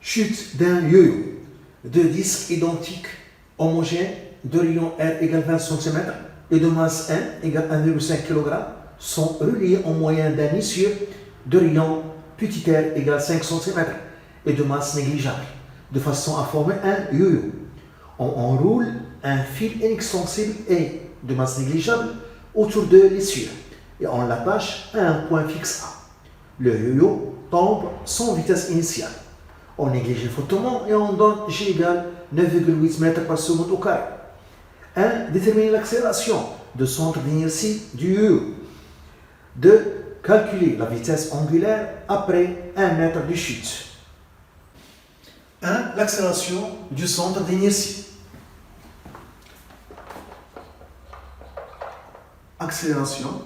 Chute d'un yo-yo. Deux disques identiques, homogènes, de rayon R égale 20 cm et de masse M égale 1,5 kg sont reliés en moyenne d'un essieu de rayon petit r égale 5 cm et de masse négligeable, de façon à former un yo-yo. On enroule un fil inextensible et de masse négligeable autour de l'essieu et on l'attache à un point fixe A. Le yo-yo tombe sans vitesse initiale. On néglige fortement et on donne G égale 9,8 mètres par seconde au carré. 1. Déterminer l'accélération de centre d'inertie du yo-yo. 2. Calculer la vitesse angulaire après 1 mètre de chute. 1. L'accélération du centre d'inertie. Accélération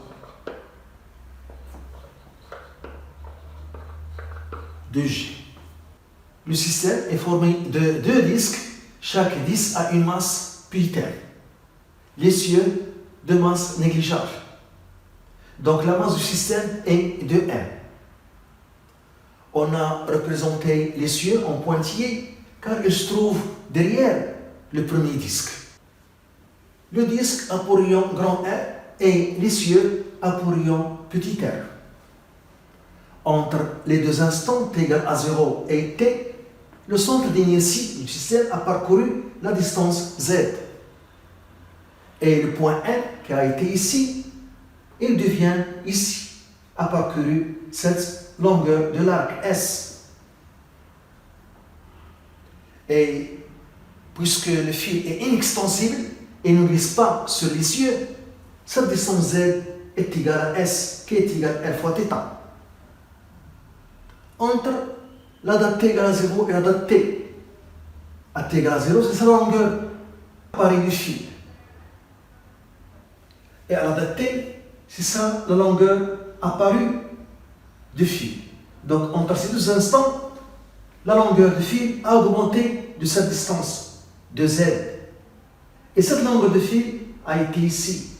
de G. Le système est formé de deux disques, chaque disque a une masse petit r. L'essieu de masse négligeable. Donc la masse du système est de M. On a représenté l'essieu en pointillé car il se trouve derrière le premier disque. Le disque a pour rayon grand R et l'essieu a pour rayon petit r. Entre les deux instants t égale à 0 et t, le centre d'inertie du système a parcouru la distance z. Et le point N qui a été ici, il devient ici, a parcouru cette longueur de l'arc S. Et puisque le fil est inextensible et ne glisse pas sur l'essieu, cette distance Z est égale à S, qui est égale à R fois θ. Entre la date t égale à 0 et la date t, à t égale à 0, c'est sa longueur apparue du fil. Et à la date t, c'est ça la longueur apparue du fil. Donc entre ces deux instants, la longueur du fil a augmenté de cette distance, de Z. Et cette longueur de fil a été ici.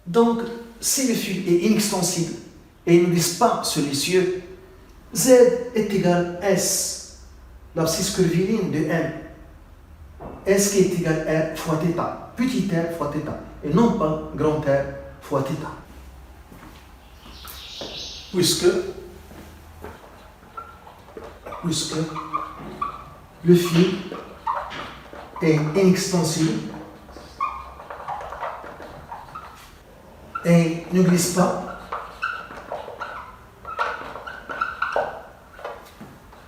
Donc, si le fil est inextensible et ne glisse pas sur l'essieu, Z est égal à S, l'abscisse curviligne de M. S qui est égal à R fois θ, petit r fois θ, et non pas grand R fois θ. Puisque le fil est inextensible et ne glisse pas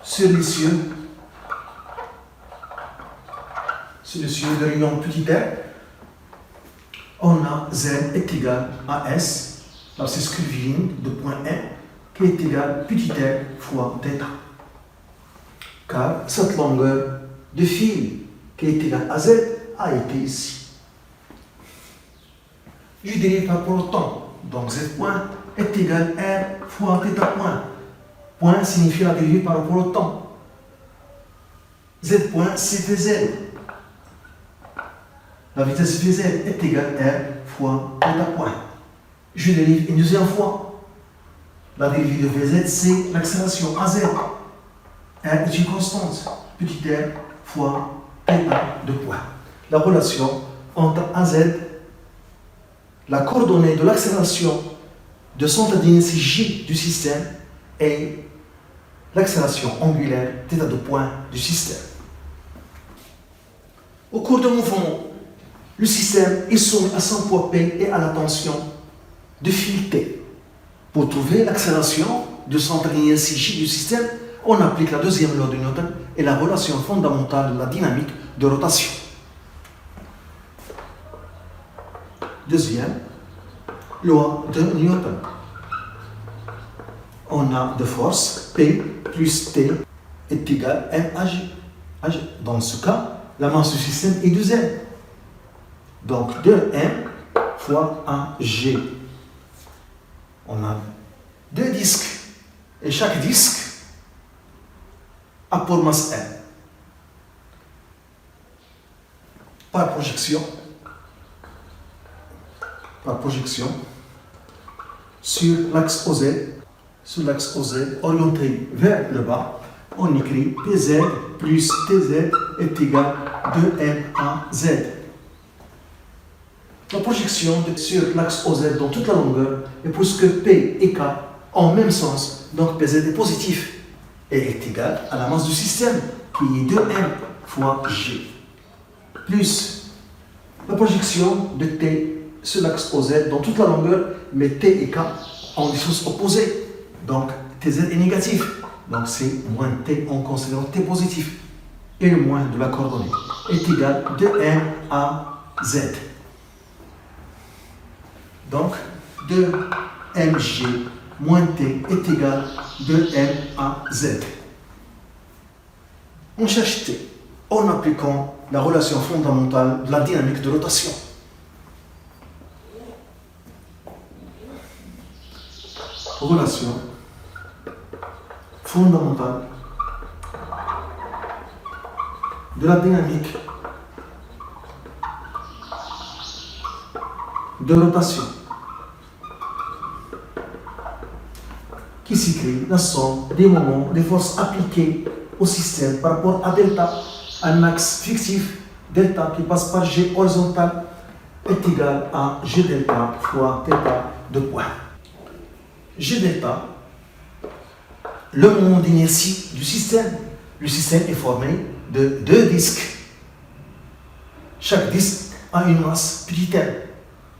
sur l'essieu de rayon petit r, on a Z est égal à S, l'abscisse curviligne de point M, qui est égal à petit r fois θ. Car cette longueur de fil qui est égale à Z a été ici. Je dérive par rapport au temps. Donc Z point est égal à R fois θ point. Point signifie la dérivée par rapport au temps. Z point c'est Vz. La vitesse Vz est égale à R fois θ point. Je dérive une deuxième fois. La dérivée de Vz c'est l'accélération AZ. R est une constante, petit r fois θ de point. La relation entre AZ, la coordonnée de l'accélération de centre d'inertie J du système et l'accélération angulaire θ de point du système. Au cours de mouvement, le système est soumis à son poids P et à la tension de fil T. Pour trouver l'accélération du centre d'inertie J du système, on applique la deuxième loi de Newton et la relation fondamentale de la dynamique de rotation. Deuxième loi de Newton. On a de force P plus T est égal à M à G. Dans ce cas, la masse du système est 2M. Donc 2M fois AG. On a deux disques et chaque disque a pour masse M. Par projection, sur l'axe OZ, orienté vers le bas, on écrit PZ plus TZ est égal à 2MAZ. La projection sur l'axe OZ dans toute la longueur, et puisque P et K ont le même sens, donc PZ est positif et est égal à la masse du système, qui est 2M fois G. Plus la projection de T sur l'axe OZ dans toute la longueur, mais T et K ont des sources opposées. Donc TZ est négatif. Donc c'est moins T en considérant T positif. Et le moins de la coordonnée est égal à 2M à Z. Donc 2mg moins T est égal à 2M à Z. On cherche T en appliquant la relation fondamentale de la dynamique de rotation. Relation fondamentale de la dynamique de rotation qui s'écrit la somme des moments des forces appliquées au système par rapport à delta, un axe fictif delta qui passe par G horizontal est égal à G delta fois θ de point. G delta, le moment d'inertie du système. Le système est formé de deux disques. Chaque disque a une masse petite m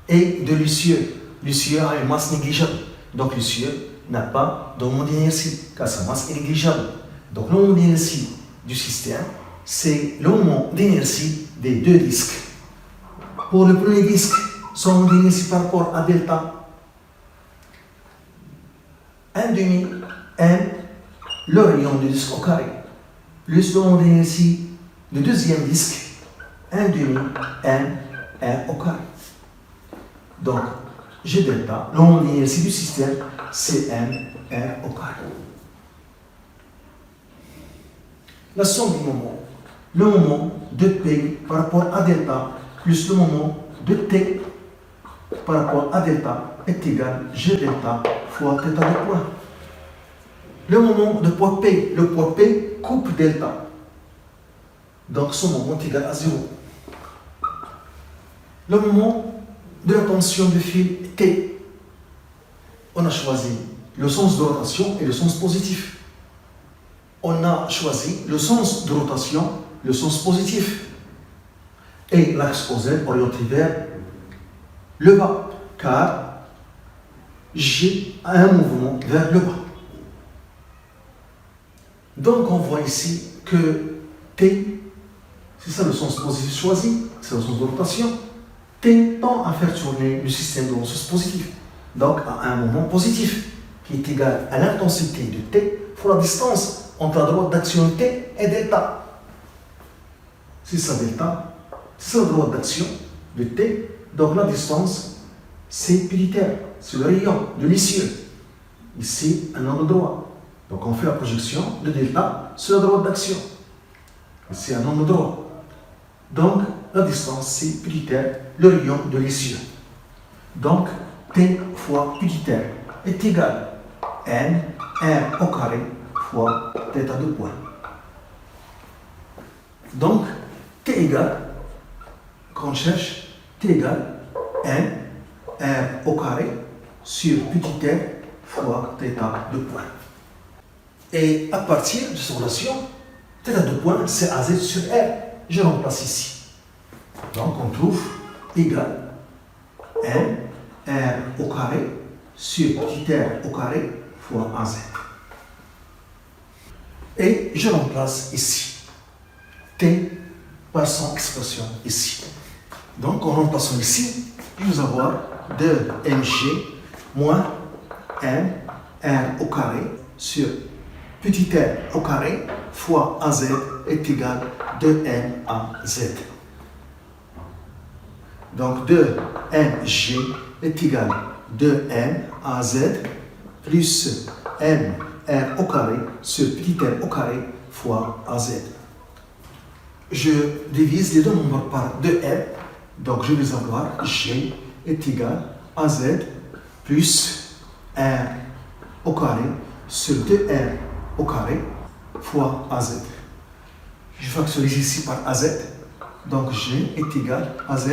et de l'essieu. L'essieu a une masse négligeable. Donc l'essieu n'a pas de moment d'inertie car sa masse est négligeable. Donc le moment d'inertie du système, c'est le moment d'inertie des deux disques. Pour le premier disque, son moment d'inertie par rapport à delta, 1 demi m, le rayon du disque au carré, plus le moment d'inertie du deuxième disque, 1 demi m r au carré. Donc, G delta, le moment d'inertie du système, c'est m r au carré. La somme du moment, le moment de P par rapport à delta, plus le moment de T par rapport à delta est égal à G delta fois θ de point. Le moment de poids P, le poids P coupe delta. Donc son moment est égal à 0. Le moment de la tension du fil T, on a choisi le sens de rotation et le sens positif. On a choisi le sens de rotation, le sens positif. Et l'axe OZ orienté vers le bas, car G a un mouvement vers le bas. Donc on voit ici que T, c'est ça le sens positif choisi, c'est le sens de rotation. T tend à faire tourner le système dans le sens positif, donc à un moment positif, qui est égal à l'intensité de T fois la distance entre la droite d'action T et delta. C'est ça delta, c'est ça la droite d'action de T, donc la distance c'est péritaire, c'est le rayon de l'essieu. Ici, un angle droit. Donc on fait la projection de delta sur la droite d'action. C'est un angle droit. Donc la distance c'est péritaire, le rayon de l'essieu. Donc T fois péritaire est égal à n r au carré fois θ de point. Donc T égale, quand on cherche, T égale n r au carré sur petit r fois θ de point. Et à partir de cette relation, θ de point, c'est AZ sur R. Je remplace ici. Donc on trouve égal n r au carré sur petit r au carré fois AZ. Et je remplace ici T par son expression ici. Donc en remplaçant ici, je vais avoir 2mg moins n r au carré sur petit r au carré fois AZ est égal à 2m à Z. Donc 2mg est égal à 2m à Z plus m r au carré sur petit r au carré fois AZ. Je divise les deux nombres par 2m, donc je vais avoir g est égal à z plus r au carré sur 2r au carré fois AZ. Je factorise ici par AZ. Donc G est égal à AZ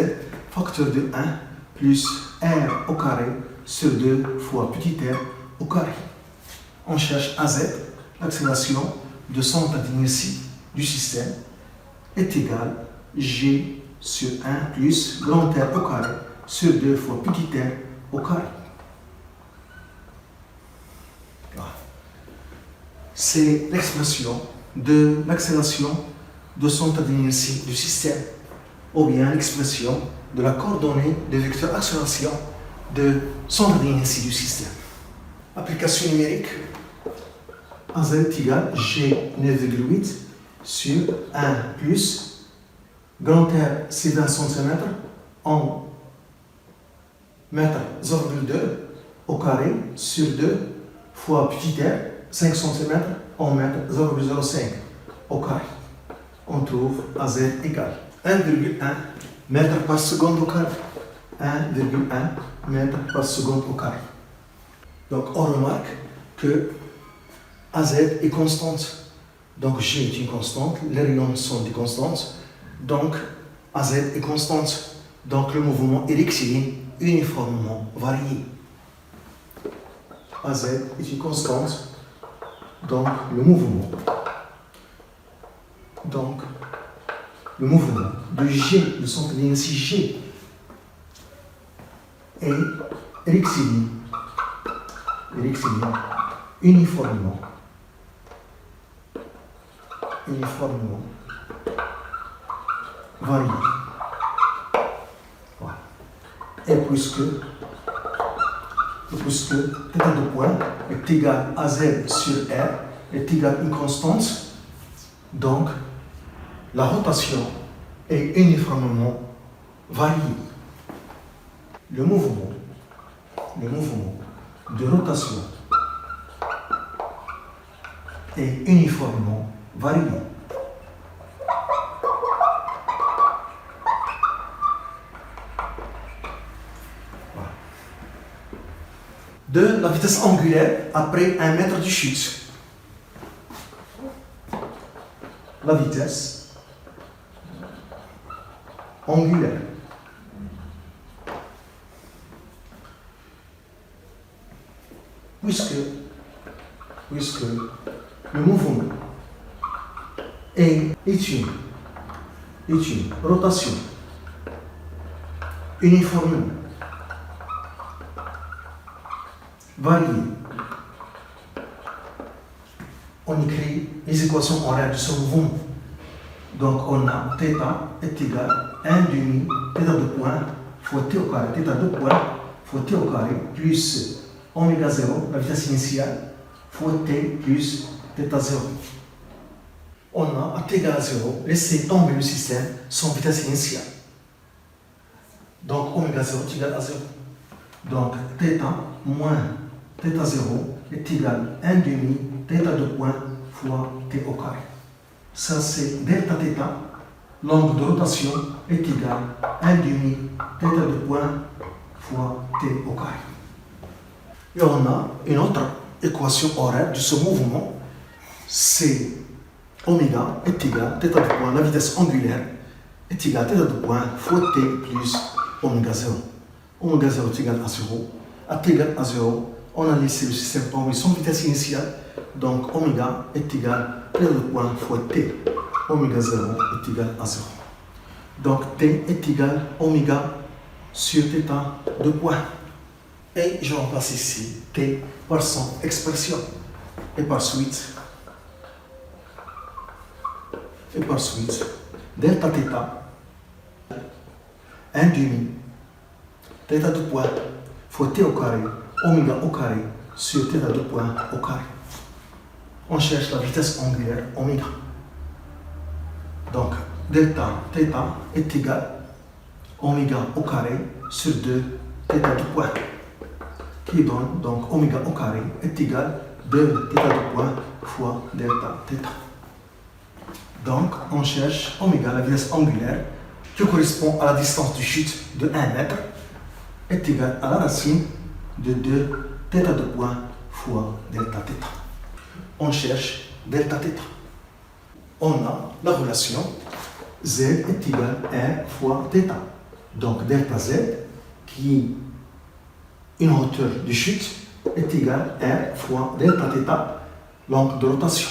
facteur de 1 plus R au carré sur 2 fois petit r au carré. On cherche AZ, l'accélération de centre d'inertie du système est égal à G sur 1 plus grand R au carré sur 2 fois petit r au carré. C'est l'expression de l'accélération de centre d'inertie du système, ou bien l'expression de la coordonnée de vecteur accélération de centre d'inertie du système. Application numérique, AZ est égal à G 9,8 sur 1 plus grand R c'est 20 cm en mètre 0,2 au carré sur 2 fois petit r 5 cm en mètre 0,05 au carré. On trouve AZ égale 1,1 mètre par seconde au carré. 1,1 mètre par seconde au carré. Donc on remarque que AZ est constante. Donc G est une constante, les rayons sont des constantes. Donc AZ est constante. Donc le mouvement est rectiligne uniformément varié. AZ est une constante. Donc le mouvement de G, le centre d'inertie G, est rectiligne uniformément varié. Voilà. Et puisque θ de point est égal à Z sur R est égal à une constante, donc la rotation est uniformément variée. Le mouvement de rotation est uniformément varié. Voilà. De la vitesse angulaire après 1 mètre de chute. La vitesse angulaire. Puisque le mouvement est une rotation uniformément variée, on écrit les équations horaires de ce mouvement. Donc on a θ est égal à 1 demi θ de point fois t au carré, θ de point fois t au carré plus oméga 0, la vitesse initiale, fois t plus θ0. On a à t égale à 0 laissé tomber le système sans vitesse initiale. Donc oméga 0 est égal à 0. Donc θ moins θ0 est égal à 1 demi θ de point fois t au carré. Ça c'est delta θ, l'angle de rotation est égal à 1 demi θ de point fois t au carré. Et on a une autre équation horaire de ce mouvement, c'est oméga est égal à θ de point, la vitesse angulaire est égale à θ de point fois t plus oméga 0. Oméga 0 est égal à 0. À t égale à 0, on a laissé le système tomber sans vitesse initiale, donc oméga est égal à θ de point fois t. Oméga 0 est égal à 0. Donc t est égal à oméga sur θ de point. Et je remplace ici t par son expression. Et par suite, delta θ, 1 demi θ de point fois t au carré, oméga au carré sur θ de point au carré. On cherche la vitesse angulaire oméga. Donc delta θ est égal à oméga au carré sur 2 θ de point, qui donne donc oméga au carré est égal à 2 θ de point fois delta θ. Donc on cherche oméga, la vitesse angulaire, qui correspond à la distance de chute de 1 mètre, est égal à la racine de 2 θ de point fois delta θ. On cherche delta θ. on a la relation Z est égal à R fois θ. Donc delta Z, qui est une hauteur de chute, est égal à R fois delta θ, l'angle de rotation.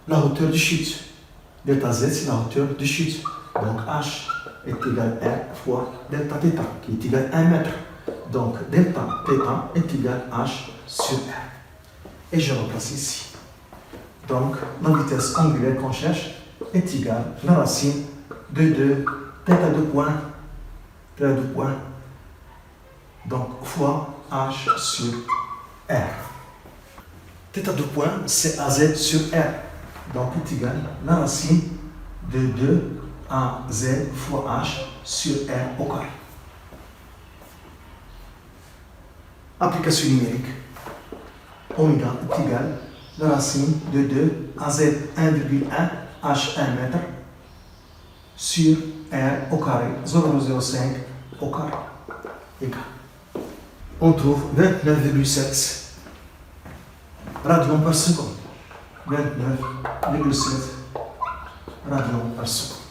La hauteur de chute. Delta Z, c'est la hauteur de chute. Donc H est égal à R fois delta θ, qui est égal à 1 mètre. Donc delta θ est égal à H sur R. Et je replace ici. Donc la vitesse angulaire qu'on cherche est égale à la racine de 2 θ de point, donc fois H sur R. Θ de point, c'est AZ sur R. Donc est égal à la racine de 2 AZ fois H sur R au carré. Application numérique. Oméga est égal à la racine de 2 AZ 1,1 H 1 mètre sur R au carré 0,05 au carré égal. On trouve 29,7 radians par seconde. 29,7 radians par seconde.